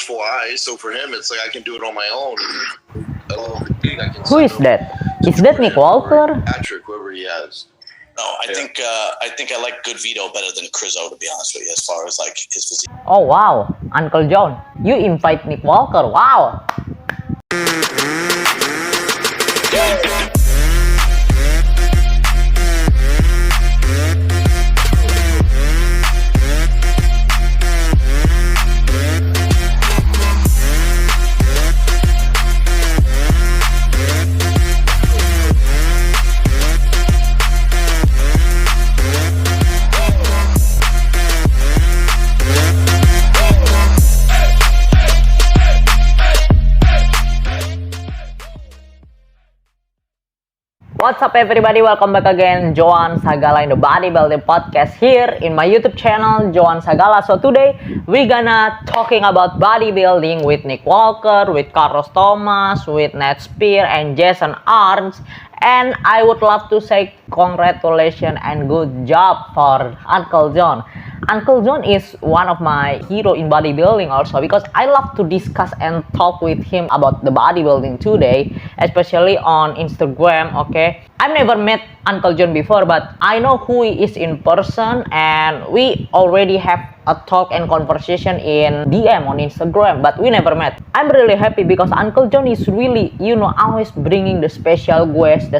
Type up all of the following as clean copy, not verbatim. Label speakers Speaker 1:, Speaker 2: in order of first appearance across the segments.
Speaker 1: watchful eye. So for him, it's like I can do it on my own.
Speaker 2: Who is that? Is that Nick Walker?
Speaker 1: Patrick, whoever he has.
Speaker 3: No, I think I like Good Vito better than Crizzo, to be honest with you, as far as like his physique.
Speaker 2: Oh wow, Uncle John, you invite Nick Walker? Wow. What's up everybody, welcome back again, Joan Sagala in the Bodybuilding Podcast here in my YouTube channel, Joan Sagala. So today, we're gonna talking about bodybuilding with Nick Walker, with Carlos Thomas, with Ned Spear, and Jason ARNTZ. And I would love to say congratulations and good job for Uncle John. Uncle John is one of my hero in bodybuilding also, because I love to discuss and talk with him about the bodybuilding today, especially on Instagram. Okay, I've never met Uncle John before, but I know who he is in person, and we already have a talk and conversation in DM on Instagram, but we never met. I'm really happy because Uncle John is really, always bringing the special guest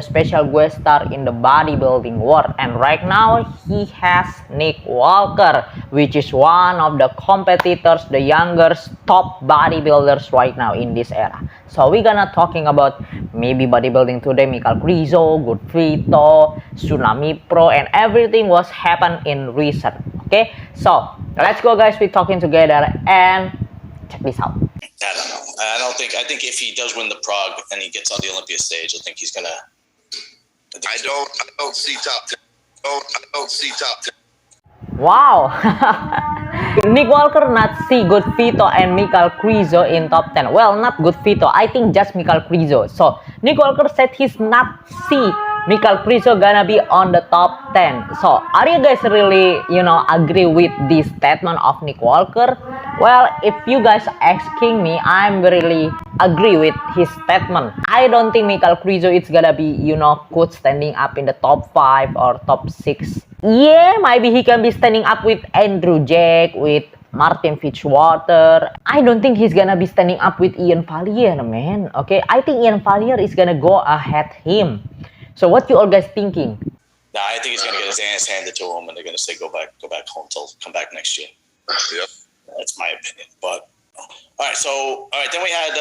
Speaker 2: star in the bodybuilding world. And right now he has Nick Walker, which is one of the competitors, the youngest top bodybuilders right now in this era. So we're gonna talking about maybe bodybuilding today, Michael Crizzo, Good Vito, Tsunami Pro, and everything was happened in recent. Okay, so let's go guys, we're talking together and check this out.
Speaker 3: I don't know. I think if he does win the Prague and he gets on the Olympia stage, I think he's gonna.
Speaker 1: I don't see top 10. I don't see top 10.
Speaker 2: Wow. Nick Walker not see Good Vito and Michael Crizzo in top 10. Well, not Good Vito, I think just Michael Crizzo. So Nick Walker said he's not see Michael Crizzo gonna be on the top 10. So are you guys really, agree with this statement of Nick Walker? Well, if you guys asking me, I'm really agree with his statement. I don't think Michael Crizzo is gonna be, could standing up in the top 5 or top 6. Yeah, maybe he can be standing up with Andrew Jack, with Martin Fitzwater. I don't think he's gonna be standing up with Ian Valier, man. Okay, I think Ian Valier is gonna go ahead him. So what you all guys thinking?
Speaker 3: Nah, I think he's gonna get his ass handed to him, and they're gonna say go back home till come back next year.
Speaker 1: Yep.
Speaker 3: That's my opinion. But all right, then we had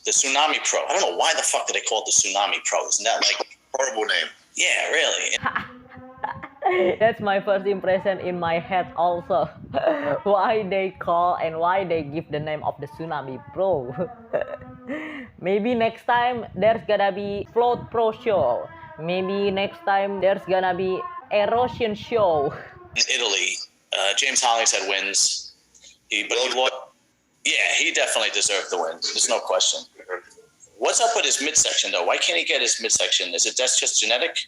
Speaker 3: the Tsunami Pro. I don't know why the fuck did they call it the Tsunami Pro? Isn't that like
Speaker 1: Horrible name.
Speaker 3: yeah, really?
Speaker 2: That's my first impression in my head also. Why they call and why they give the name of the Tsunami Pro. Maybe next time there's gonna be Float Pro show. Maybe next time there's gonna be Erosion show.
Speaker 3: In Italy, James Hollingshead wins. He definitely deserved the win. There's no question. What's up with his midsection though? Why can't he get his midsection? That's just genetic?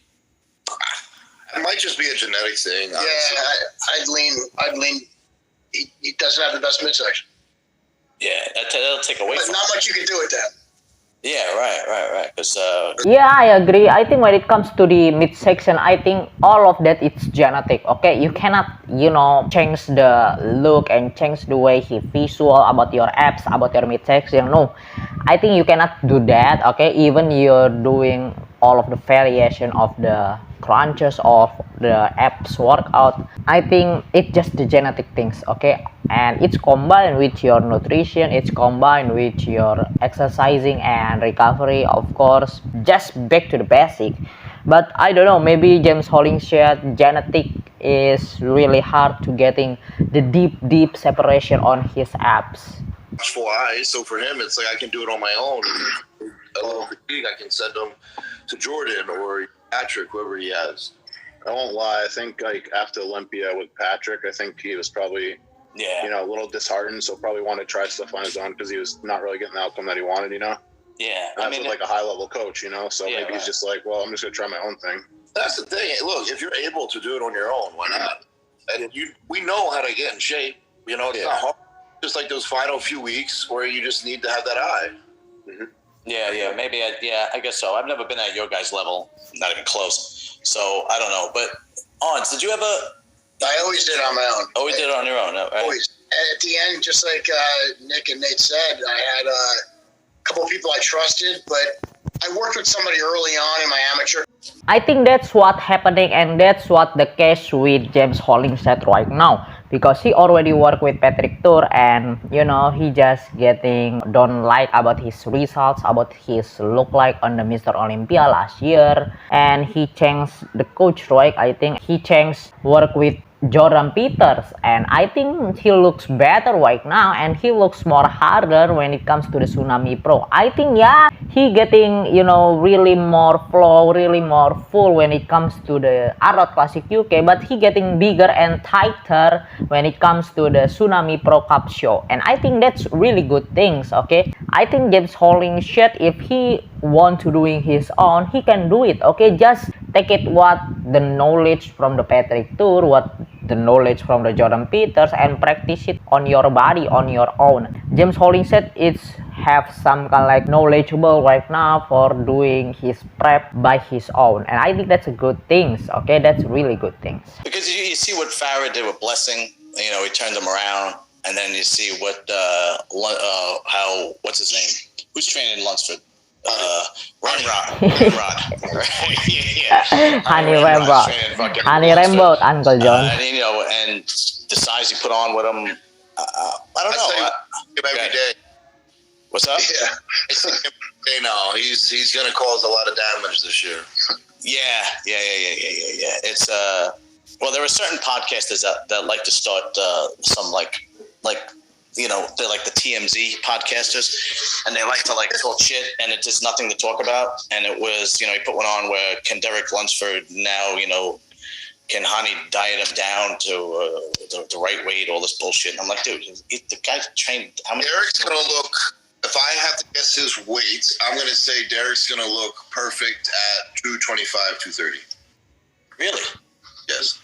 Speaker 1: It might just be a genetic thing. Honestly.
Speaker 4: Yeah, I'd lean. He doesn't have the best midsection.
Speaker 3: Yeah, that'll take away
Speaker 4: But
Speaker 3: from
Speaker 4: not
Speaker 3: him.
Speaker 4: much you can do with that.
Speaker 3: Yeah, right. Because
Speaker 2: Yeah, I agree. I think when it comes to the midsection, I think all of that it's genetic. Okay, you cannot, change the look and change the way he visual about your abs, about your midsection. No, I think you cannot do that. Okay, even you're doing all of the variation of the crunches of the abs workout, I think it's just the genetic things. Okay, and it's combined with your nutrition, it's combined with your exercising and recovery, of course, just back to the basic. But I don't know, maybe James Hollingshead genetic is really hard to getting the deep separation on his abs.
Speaker 1: Watchful eye. So for him, it's like I can do it on my own. A little fatigue, I can send him to Jordan or Patrick, whoever he has.
Speaker 5: I won't lie. I think like after Olympia with Patrick, I think he was probably a little disheartened. So probably wanted to try stuff on his own because he was not really getting the outcome that he wanted.
Speaker 3: Yeah,
Speaker 5: I mean, like a high level coach. So
Speaker 3: Yeah,
Speaker 5: maybe he's just like, well, I'm just gonna try my own thing.
Speaker 1: That's the thing. Look, if you're able to do it on your own, why not? And we know how to get in shape. It's not hard. just like those final few weeks where you just need to have that eye.
Speaker 3: Mm-hmm. Yeah, maybe. I guess so. I've never been at your guys' level, not even close. So I don't know. But ARNTZ, did you ever?
Speaker 4: I always did it on my own.
Speaker 3: Always did it on your own. Right?
Speaker 4: Always. And at the end, just like Nick and Nate said, I had a couple of people I trusted, but I worked with somebody early on in my amateur.
Speaker 2: I think that's what happening, and that's what the case with James Hollingshead right now, because he already worked with Patrick Tour, and you know, he just getting don't like about his results, about his look like on the Mr. Olympia last year, and he changed the coach, right? I think he changed work with Jordan Peters, and I think he looks better right now, and he looks more harder when it comes to the Tsunami Pro. I think, yeah, he getting, you know, really more flow, really more full when it comes to the ARNTZ Classic UK, but he getting bigger and tighter when it comes to the Tsunami Pro Cup show, and I think that's really good things. Okay, I think James Hollingshead, if he want to doing his own, he can do it. Okay, just take it what the knowledge from the Patrick Tour, what the knowledge from the Jordan Peters, and practice it on your body on your own. James Hollingshead is have some kind of like knowledgeable right now for doing his prep by his own, and I think that's a good things. Okay, that's really good things.
Speaker 3: Because you see what Farah did with Blessing. You know, he turned him around, and then you see what how what's his name? Who's training Lunsford? Ramrod.
Speaker 2: Honey Ramrod. Honey Ramrod, Uncle John.
Speaker 3: And you know, and the size he put on with him, I don't know.
Speaker 1: Every day.
Speaker 3: What's up?
Speaker 1: Yeah, you know, he's gonna cause a lot of damage this year.
Speaker 3: Yeah. It's well, there are certain podcasters that like to start some like you know, they're like the TMZ podcasters, and they like to like talk shit, and it is nothing to talk about. And it was, you know, he put one on where can Derek Lunsford now, you know, can Hani diet him down to the right weight, all this bullshit. And I'm like, dude, the guy's trained. How many?
Speaker 1: Derek's gonna look. If I have to guess his weight, I'm gonna say Derek's gonna look perfect at 225, 230.
Speaker 3: Really?
Speaker 1: Yes.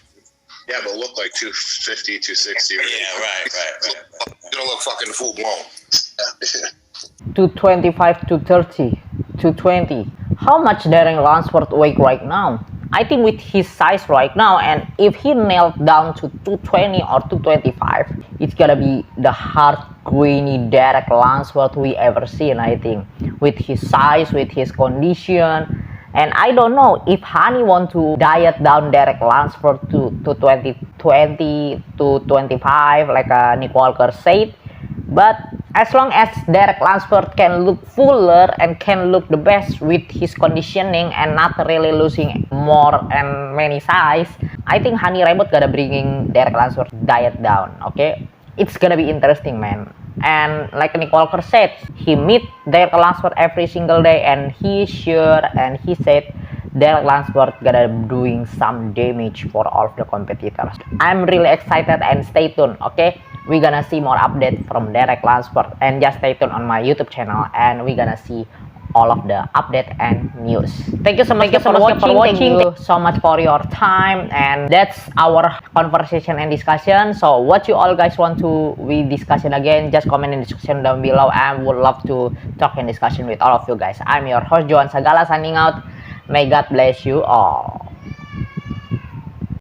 Speaker 5: Yeah, but look like 250, 260.
Speaker 3: Yeah, right.
Speaker 1: He's gonna look fucking full blown.
Speaker 2: 225, 230, 220. How much Derek Lunsford weight right now? I think with his size right now, and if he nailed down to 220 or 225, it's gonna be the hard, grainy Derek Lunsford we ever seen. I think with his size, with his condition. And I don't know if Hani want to diet down Derek Lunsford to 20 to 25, like Nick Walker said. But as long as Derek Lunsford can look fuller and can look the best with his conditioning and not really losing more and many size, I think Hani Ramrod gonna bringing Derek Lunsford diet down. Okay, it's gonna be interesting, man. And like Nick Walker said, he meet Derek Lunsford every single day, and he sure and he said Derek Lunsford gonna doing some damage for all of the competitors. I'm really excited, and stay tuned. Okay, we're gonna see more updates from Derek Lunsford, and just stay tuned on my YouTube channel, and we're gonna see all of the update and news. Thank you so much for watching. Thank you so much for your time, and that's our conversation and discussion. So what you all guys want to we discussion again, just comment in the description down below, and would love to talk and discussion with all of you guys. I'm your host Joan Sagala signing out. May God bless you all.